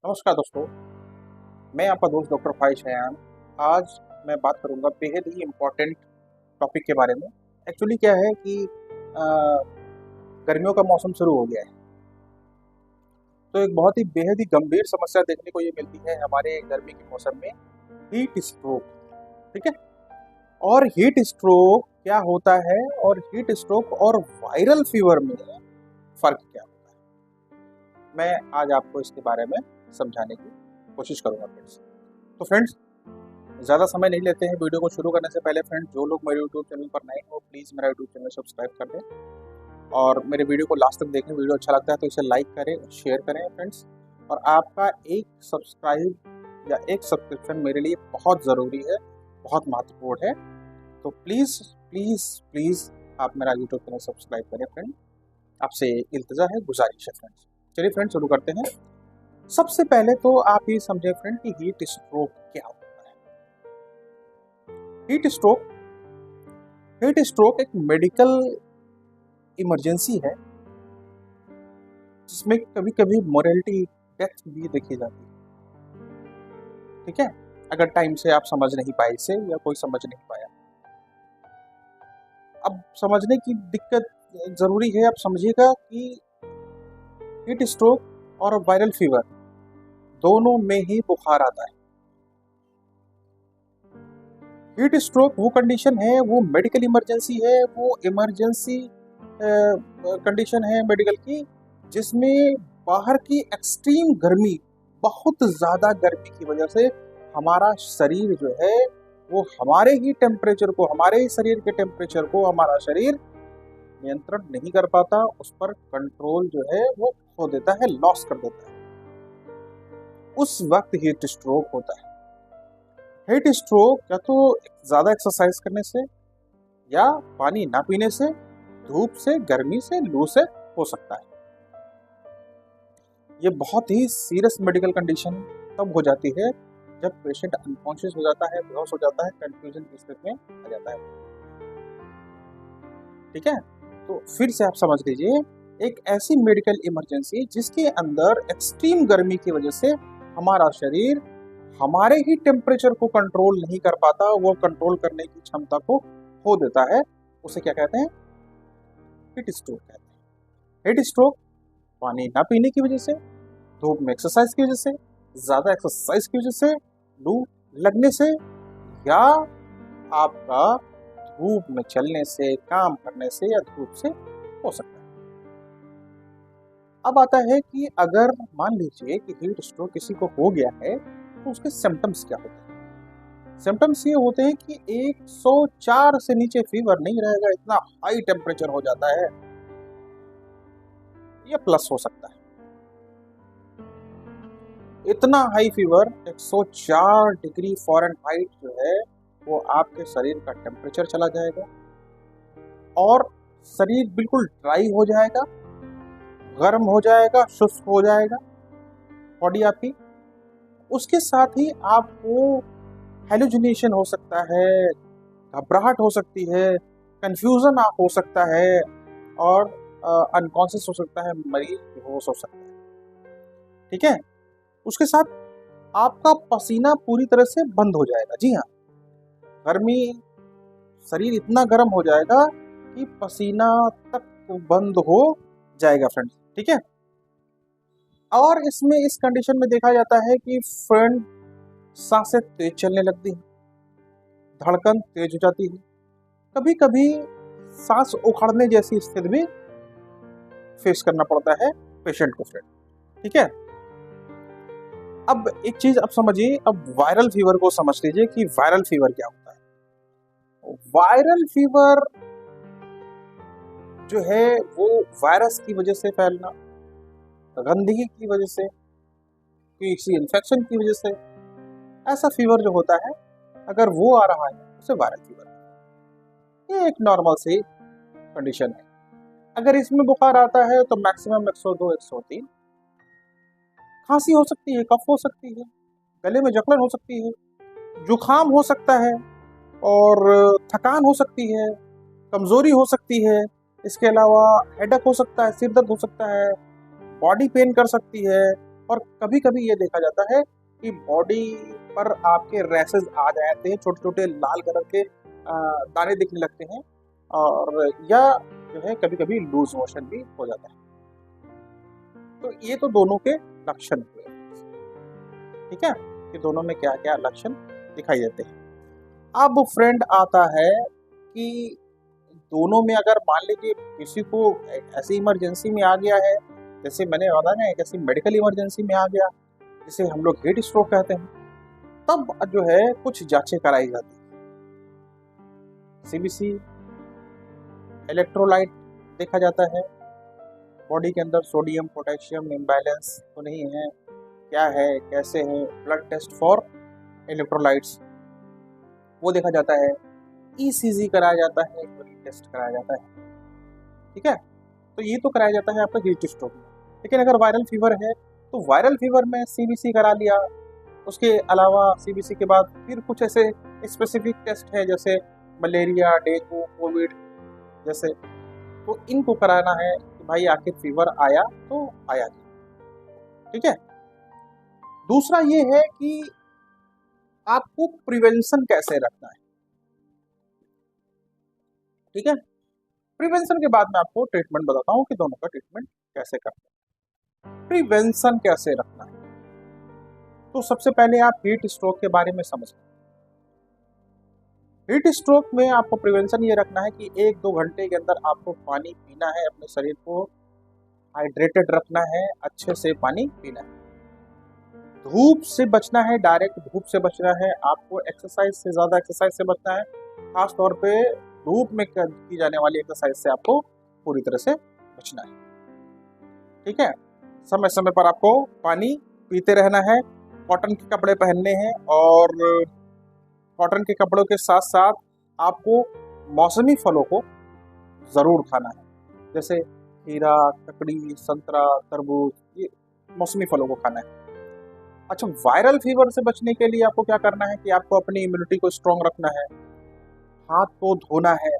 नमस्कार दोस्तों, मैं आपका दोस्त डॉक्टर फाइज शयान। आज मैं बात करूंगा बेहद ही इम्पोर्टेंट टॉपिक के बारे में। एक्चुअली क्या है कि गर्मियों का मौसम शुरू हो गया है, तो एक बहुत ही बेहद ही गंभीर समस्या देखने को ये मिलती है हमारे गर्मी के मौसम में, हीट स्ट्रोक। ठीक है, और हीट स्ट्रोक क्या होता है और हीट स्ट्रोक और वायरल फीवर में फ़र्क क्या होता है, मैं आज आपको इसके बारे में समझाने की कोशिश करूंगा फ्रेंड्स। तो फ्रेंड्स, ज़्यादा समय नहीं लेते हैं। वीडियो को शुरू करने से पहले फ्रेंड्स, जो लोग मेरे यूट्यूब चैनल पर नए हो प्लीज़ मेरा यूट्यूब चैनल सब्सक्राइब कर दें और मेरे वीडियो को लास्ट तक देखें। वीडियो अच्छा लगता है तो इसे लाइक करें, शेयर करें फ्रेंड्स। और आपका एक सब्सक्राइब या एक सब्सक्रिप्शन मेरे लिए बहुत ज़रूरी है, बहुत महत्वपूर्ण है। तो प्लीज़ प्लीज़ प्लीज़ आप मेरा यूट्यूब चैनल सब्सक्राइब करें फ्रेंड, आपसे इल्तिजा है, गुजारिश है फ्रेंड्स। चलिए फ्रेंड्स, शुरू करते हैं। सबसे पहले तो आप ये समझें फ्रेंड कि हीट स्ट्रोक क्या होता है। हीट स्ट्रोक एक मेडिकल इमरजेंसी है जिसमें कभी कभी मोर्टेलिटी, डेथ भी देखी जाती है। ठीक है, अगर टाइम से आप समझ नहीं पाए इसे या कोई समझ नहीं पाया। अब समझने की दिक्कत जरूरी है। आप समझिएगा कि हीट स्ट्रोक और वायरल फीवर दोनों में ही बुखार आता है। हीट स्ट्रोक वो कंडीशन है, वो मेडिकल इमरजेंसी है, वो इमरजेंसी कंडीशन है मेडिकल की, जिसमें बाहर की एक्सट्रीम गर्मी, बहुत ज़्यादा गर्मी की वजह से हमारा शरीर जो है वो हमारे ही टेम्परेचर को, हमारे ही शरीर के टेम्परेचर को हमारा शरीर नियंत्रण नहीं कर पाता, उस पर कंट्रोल जो है वो खो देता है, लॉस कर देता है। उस वक्त हीट स्ट्रोक होता है। हीट स्ट्रोक या तो ज़्यादा एक्सरसाइज करने से या पानी ना पीने से, धूप से, गर्मी से, लू से हो सकता है। ये बहुत ही सीरियस मेडिकल कंडीशन तब हो जाती है जब पेशेंट अनकॉन्शियस हो जाता है, बेहोश हो जाता है, कंफ्यूजन की स्थिति में आ जाता है। ठीक है, तो फिर से आप समझ लीजिए, एक ऐसी मेडिकल इमरजेंसी जिसके अंदर एक्सट्रीम गर्मी की वजह से हमारा शरीर हमारे ही टेम्परेचर को कंट्रोल नहीं कर पाता, वो कंट्रोल करने की क्षमता को खो देता है, उसे क्या कहते हैं? हीट स्ट्रोक कहते हैं। हीट स्ट्रोक पानी ना पीने की वजह से, धूप में एक्सरसाइज की वजह से, ज़्यादा एक्सरसाइज की वजह से, लू लगने से, या आपका धूप में चलने से, काम करने से या धूप से हो सकता है। अब आता है कि अगर मान लीजिए कि हीट स्ट्रोक किसी को हो गया है तो उसके सिम्टम्स क्या होते हैं? सिम्टम्स ये होते हैं कि 104 से नीचे फीवर नहीं रहेगा, इतना हाई टेम्परेचर हो जाता है, या प्लस हो सकता है। इतना हाई फीवर 104 डिग्री फ़ारेनहाइट जो है वो आपके शरीर का टेम्परेचर चला जाएगा और शरीर बिल्कुल ड्राई हो जाएगा, गर्म हो जाएगा, शुष्क हो जाएगा बॉडी आपकी। उसके साथ ही आपको हेलुसिनेशन हो सकता है, घबराहट हो सकती है, कंफ्यूजन हो सकता है और अनकॉन्शियस हो सकता है, मरीज बेहोश हो सकता है। ठीक है, उसके साथ आपका पसीना पूरी तरह से बंद हो जाएगा। जी हाँ, गर्मी, शरीर इतना गर्म हो जाएगा कि पसीना तक बंद हो जाएगा फ्रेंड्स। ठीक है, और इसमें इस कंडीशन में देखा जाता है कि फ्रेंड सांसें तेज चलने लगती हैं, धड़कन तेज हो जाती है, कभी कभी सांस उखड़ने जैसी स्थिति भी फेस करना पड़ता है पेशेंट को फ्रेंड। ठीक है, अब एक चीज आप समझिए, अब वायरल फीवर को समझ लीजिए कि वायरल फीवर क्या होता है। वायरल फीवर जो है वो वायरस की वजह से फैलना, गंदगी की वजह से, किसी इन्फेक्शन की वजह से, ऐसा फीवर जो होता है अगर वो आ रहा है उसे वायरल फीवर। ये एक नॉर्मल सी कंडीशन है। अगर इसमें बुखार आता है तो मैक्सिमम 102, 103, खांसी हो सकती है, कफ हो सकती है, गले में जकड़न हो सकती है, जुखाम हो सकता है और थकान हो सकती है, कमजोरी हो सकती है। इसके अलावा हेडेक हो सकता है, सिर दर्द हो सकता है, बॉडी पेन कर सकती है और कभी कभी ये देखा जाता है कि बॉडी पर आपके रैसेस आ जाते हैं, छोटे छोटे लाल कलर के दाने दिखने लगते हैं, और या जो है कभी कभी लूज मोशन भी हो जाता है। तो ये तो दोनों के लक्षण हुए, ठीक है, कि दोनों में क्या क्या लक्षण दिखाई देते हैं। अब फ्रेंड आता है कि दोनों में अगर मान लीजिए किसी को ऐसी इमरजेंसी में आ गया है, जैसे मैंने बताया ना, ऐसी मेडिकल इमरजेंसी में आ गया जिसे हम लोग हीट स्ट्रोक कहते हैं, तब जो है कुछ जांचें कराई जाती है। सीबीसी, इलेक्ट्रोलाइट देखा जाता है, बॉडी के अंदर सोडियम पोटेशियम इम्बैलेंस तो नहीं है, क्या है, कैसे है, ब्लड टेस्ट फॉर इलेक्ट्रोलाइट्स वो देखा जाता है, ईसीजी कराया जाता है, यूरिन टेस्ट कराया जाता है, ठीक है। तो ये तो कराया जाता है आपका हीट स्ट्रोक में। लेकिन अगर वायरल फीवर है तो वायरल फीवर में सीबीसी करा लिया, उसके अलावा सीबीसी के बाद फिर कुछ ऐसे स्पेसिफिक टेस्ट है जैसे मलेरिया, डेंगू, कोविड जैसे, तो इनको कराना है कि भाई आखिर फीवर आया तो आया, ठीक है। दूसरा ये है कि आपको प्रिवेंशन कैसे रखना है, ठीक है। प्रिवेंशन के बाद मैं आपको ट्रीटमेंट बताता हूँ कि दोनों का ट्रीटमेंट कैसे करना है। प्रिवेंशन कैसे रखना है, तो सबसे पहले आप हीट स्ट्रोक के बारे में समझ लें। हीट स्ट्रोक में आपको प्रिवेंशन ये रखना है कि 1-2 घंटे के अंदर आपको पानी पीना है, अपने शरीर को हाइड्रेटेड रखना है, अच्छे से पानी पीना है, धूप से बचना है, डायरेक्ट धूप से बचना है, आपको एक्सरसाइज से, ज़्यादा एक्सरसाइज से बचना है, खास तौर पे धूप में की जाने वाली एक्सरसाइज से आपको पूरी तरह से बचना है, ठीक है। समय समय पर आपको पानी पीते रहना है, कॉटन के कपड़े पहनने हैं, और कॉटन के कपड़ों के साथ साथ आपको मौसमी फलों को ज़रूर खाना है, जैसे खीरा, ककड़ी, संतरा, तरबूज, ये मौसमी फलों को खाना है। अच्छा, वायरल फीवर से बचने के लिए आपको क्या करना है कि आपको अपनी इम्यूनिटी को स्ट्रॉन्ग रखना है, हाथ को धोना है,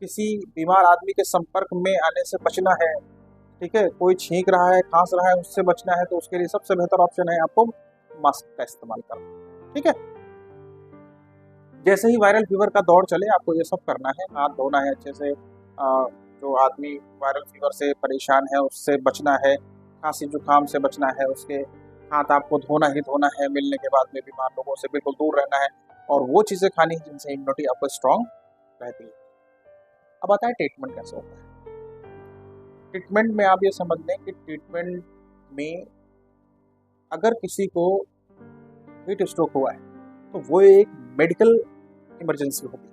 किसी बीमार आदमी के संपर्क में आने से बचना है, ठीक है। कोई छींक रहा है, खांस रहा है, उससे बचना है, तो उसके लिए सबसे बेहतर ऑप्शन है आपको मास्क का इस्तेमाल करना, ठीक है। जैसे ही वायरल फीवर का दौर चले आपको ये सब करना है, हाथ धोना है अच्छे से, जो आदमी वायरल फीवर से परेशान है उससे बचना है, खांसी जुकाम से बचना है, उसके हाथ आपको धोना ही धोना है, मिलने के बाद में बीमार लोगों से बिल्कुल दूर रहना है, और वो चीज़ें खानी है जिनसे इम्यूनिटी आपको स्ट्रॉन्ग रहती है। अब आता है ट्रीटमेंट कैसे होता है। ट्रीटमेंट में आप ये समझ लें कि ट्रीटमेंट में अगर किसी को हीट स्ट्रोक हुआ है तो वो एक मेडिकल इमरजेंसी होगी।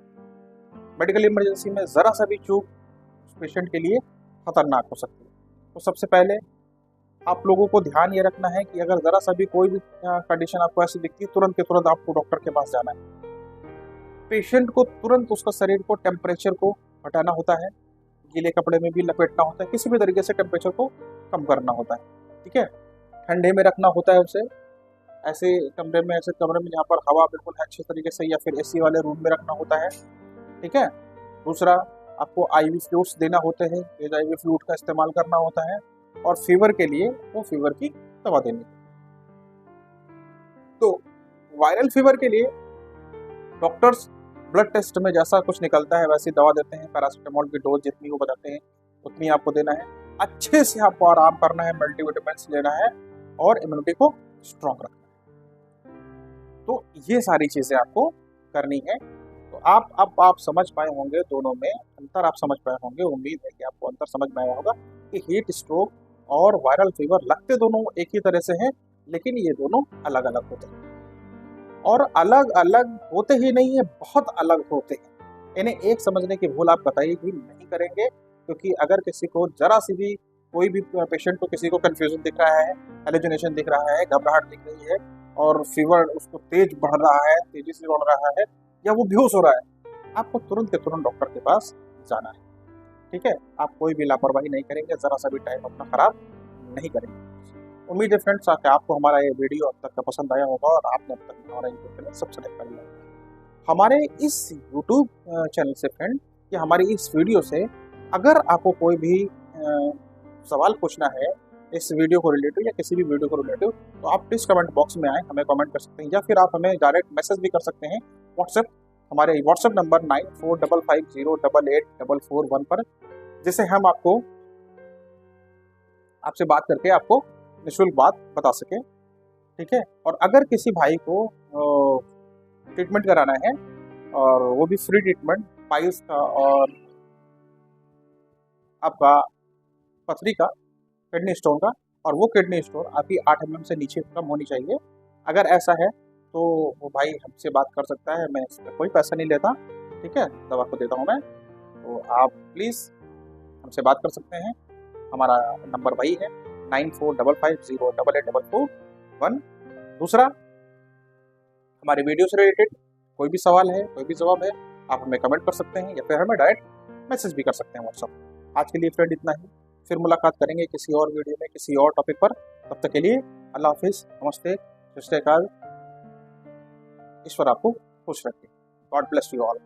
मेडिकल इमरजेंसी में ज़रा सा भी चूक पेशेंट के लिए खतरनाक हो सकती है। तो सबसे पहले आप लोगों को ध्यान ये रखना है कि अगर ज़रा सा भी कोई भी कंडीशन आपको ऐसी दिखती है, तुरंत के तुरंत आपको डॉक्टर के पास जाना है। पेशेंट को तुरंत उसका शरीर को टेम्परेचर को हटाना होता है, गीले कपड़े में भी लपेटना होता है, किसी भी तरीके से टेम्परेचर को कम करना होता है, ठीक है। ठंडे में रखना होता है उसे, ऐसे कमरे में जहाँ पर हवा बिल्कुल है अच्छे तरीके से, या फिर एसी वाले रूम में रखना होता है, ठीक है। दूसरा, आपको आईवी फ्लूइड्स देना होते हैं, आईवी फ्लूइड का इस्तेमाल करना होता है, और फीवर के लिए वो फीवर की दवा देनी। तो वायरल फीवर के लिए डॉक्टर्स ब्लड टेस्ट में जैसा कुछ निकलता है वैसी दवा देते हैं, पैरासीटामोल की डोज जितनी वो बताते हैं उतनी आपको देना है, अच्छे से आपको आराम करना है, मल्टीविटामिन्स लेना है, और इम्यूनिटी को स्ट्रॉन्ग रखना है। तो ये सारी चीज़ें आपको करनी है। तो आप समझ पाए होंगे, दोनों में अंतर आप समझ पाए होंगे, उम्मीद है कि आपको अंतर समझ में आया होगा कि हीट स्ट्रोक और वायरल फीवर लगते दोनों एक ही तरह से हैं, लेकिन ये दोनों अलग अलग होते हैं, और अलग अलग होते ही नहीं है, बहुत अलग होते हैं। इन्हें एक समझने की भूल आप कतई भी नहीं करेंगे, क्योंकि अगर किसी को जरा सी भी, कोई भी पेशेंट को किसी को कन्फ्यूजन दिख रहा है, हेलुसिनेशन दिख रहा है, घबराहट दिख रही है, और फीवर उसको तेज बढ़ रहा है, तेजी से बढ़ रहा है, या वो बेहोश हो रहा है, आपको तुरंत के तुरंत डॉक्टर के पास जाना है, ठीक है। आप कोई भी लापरवाही नहीं करेंगे, ज़रा सा भी टाइम अपना खराब नहीं करेंगे। उम्मीद है फ्रेंड्स कि आपको हमारा ये वीडियो अब तक का पसंद आया होगा, और आपने अब तक हमारा यूट्यूब चैनल सब्सक्राइब कर लिया होगा। हमारे इस यूट्यूब चैनल से फ्रेंड, या हमारी इस वीडियो से अगर आपको कोई भी सवाल पूछना है, इस वीडियो को रिलेटिव या किसी भी वीडियो को रिलेटिव, तो आप प्लीज़ कमेंट बॉक्स में आए, हमें कमेंट कर सकते हैं, या फिर आप हमें डायरेक्ट मैसेज भी कर सकते हैं व्हाट्सएप, हमारे व्हाट्सएप नंबर 9455084441 पर, जिससे हम आपसे बात करके आपको निःशुल्क बात बता सकें। ठीक है, और अगर किसी भाई को ट्रीटमेंट कराना है, और वो भी फ्री ट्रीटमेंट, पाइल्स का और आपका पथरी का, किडनी स्टोन का, और वो किडनी स्टोन आपकी 8 mm से नीचे कम होनी चाहिए, अगर ऐसा है तो वो भाई हमसे बात कर सकता है, मैं इस पर कोई पैसा नहीं लेता। ठीक है, दवा को देता हूँ मैं, तो आप प्लीज़ हमसे बात कर सकते हैं। हमारा नंबर वही है 9455088841। दूसरा, हमारे वीडियो से रिलेटेड कोई भी सवाल है, कोई भी जवाब है, आप हमें कमेंट कर सकते हैं, या फिर हमें डायरेक्ट मैसेज भी कर सकते हैं व्हाट्सएप। आज के लिए फ्रेंड इतना ही, फिर मुलाकात करेंगे किसी और वीडियो में किसी और टॉपिक पर। तब तक के लिए अल्लाह हाफिज़, नमस्ते, सत श्री अकाल। ईश्वर आपको खुश रखे। God bless you all.